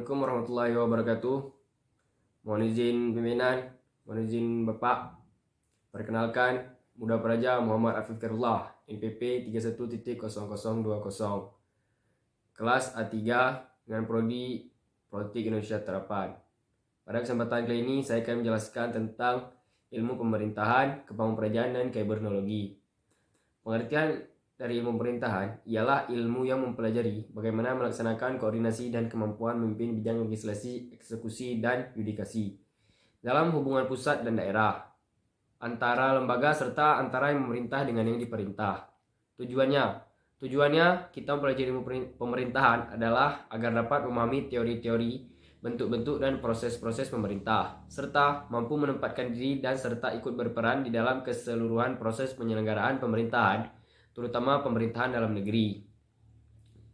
Assalamualaikum warahmatullahi wabarakatuh. Mohon izin pimpinan, mohon izin Bapak. Perkenalkan, Muda Praja Muhammad Afif Khairullah, NPP 31.0020. Kelas A3 dengan Prodi Politik Indonesia Terapan. Pada kesempatan kali ini, saya akan menjelaskan tentang ilmu pemerintahan, kepemudaan dan kibernologi. Pengertian dari ilmu pemerintahan ialah ilmu yang mempelajari bagaimana melaksanakan koordinasi dan kemampuan memimpin bidang legislasi, eksekusi, dan yudikasi dalam hubungan pusat dan daerah, antara lembaga serta antara yang memerintah dengan yang diperintah. Tujuannya kita mempelajari ilmu pemerintahan adalah agar dapat memahami teori-teori, bentuk-bentuk dan proses-proses pemerintah, serta mampu menempatkan diri dan serta ikut berperan di dalam keseluruhan proses penyelenggaraan pemerintahan, terutama pemerintahan dalam negeri.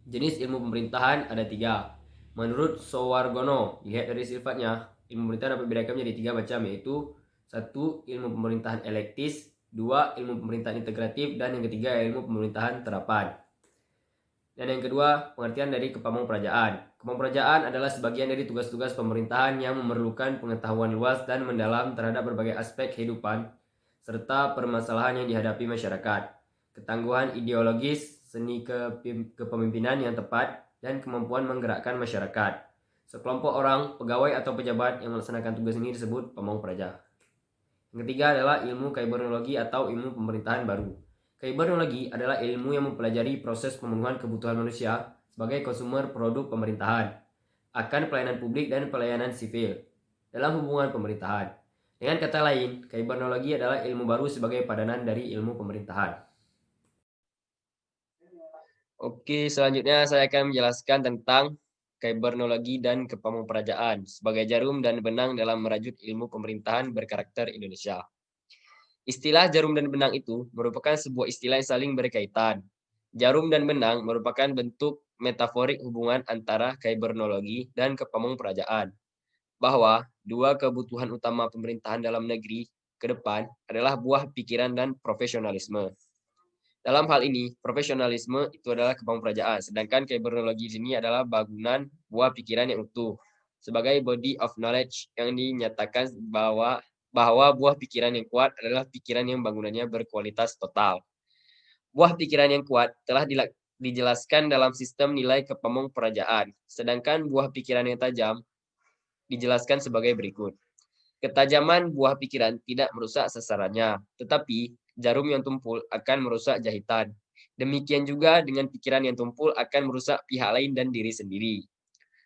Jenis ilmu pemerintahan ada 3. Menurut Soewargono, dilihat dari sifatnya, ilmu pemerintahan dapat dibedakan menjadi 3 macam, yaitu 1. Ilmu pemerintahan elektis, 2. Ilmu pemerintahan integratif, dan yang ketiga ilmu pemerintahan terapan. Dan yang kedua, pengertian dari kepemudaan. Kepemudaan adalah sebagian dari tugas-tugas pemerintahan yang memerlukan pengetahuan luas dan mendalam terhadap berbagai aspek kehidupan serta permasalahan yang dihadapi masyarakat. Ketangguhan ideologis, seni kepemimpinan yang tepat, dan kemampuan menggerakkan masyarakat. Sekelompok orang, pegawai atau pejabat yang melaksanakan tugas ini disebut pamong praja. Yang ketiga adalah ilmu kibernologi atau ilmu pemerintahan baru. Kibernologi adalah ilmu yang mempelajari proses pemenuhan kebutuhan manusia sebagai konsumer produk pemerintahan, akan pelayanan publik dan pelayanan sivil dalam hubungan pemerintahan. Dengan kata lain, kibernologi adalah ilmu baru sebagai padanan dari ilmu pemerintahan. Oke, selanjutnya saya akan menjelaskan tentang kibernologi dan kepemudaan sebagai jarum dan benang dalam merajut ilmu pemerintahan berkarakter Indonesia. Istilah jarum dan benang itu merupakan sebuah istilah yang saling berkaitan. Jarum dan benang merupakan bentuk metaforik hubungan antara kibernologi dan kepemudaan, bahwa dua kebutuhan utama pemerintahan dalam negeri ke depan adalah buah pikiran dan profesionalisme. Dalam hal ini, profesionalisme itu adalah kepemudaan, sedangkan kibernologi di sini adalah bangunan buah pikiran yang utuh, sebagai body of knowledge yang dinyatakan bahwa buah pikiran yang kuat adalah pikiran yang bangunannya berkualitas total. Buah pikiran yang kuat telah dijelaskan dalam sistem nilai kepemudaan, sedangkan buah pikiran yang tajam dijelaskan sebagai berikut. Ketajaman buah pikiran tidak merusak sasarannya, tetapi jarum yang tumpul akan merusak jahitan. Demikian juga dengan pikiran yang tumpul akan merusak pihak lain dan diri sendiri.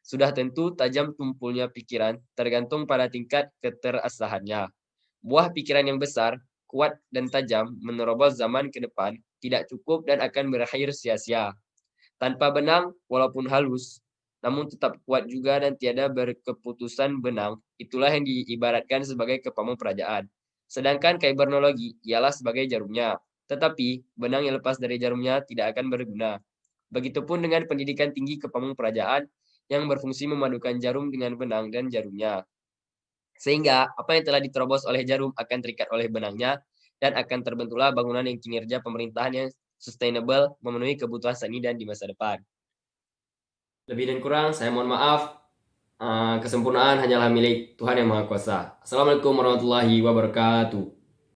Sudah tentu tajam tumpulnya pikiran tergantung pada tingkat keterasahannya. Buah pikiran yang besar, kuat, dan tajam menerobos zaman ke depan tidak cukup dan akan berakhir sia-sia. Tanpa benang, walaupun halus, namun tetap kuat juga dan tiada berkeputusan benang, itulah yang diibaratkan sebagai kepemudaan. Sedangkan kibernologi ialah sebagai jarumnya, tetapi benang yang lepas dari jarumnya tidak akan berguna. Begitupun dengan pendidikan tinggi kepemudaan yang berfungsi memadukan jarum dengan benang dan jarumnya. Sehingga apa yang telah diterobos oleh jarum akan terikat oleh benangnya dan akan terbentuklah bangunan yang kinerja pemerintahan yang sustainable memenuhi kebutuhan saat ini dan di masa depan. Lebih dan kurang saya mohon maaf. Kesempurnaan hanyalah milik Tuhan Yang Maha Kuasa. Assalamualaikum warahmatullahi wabarakatuh.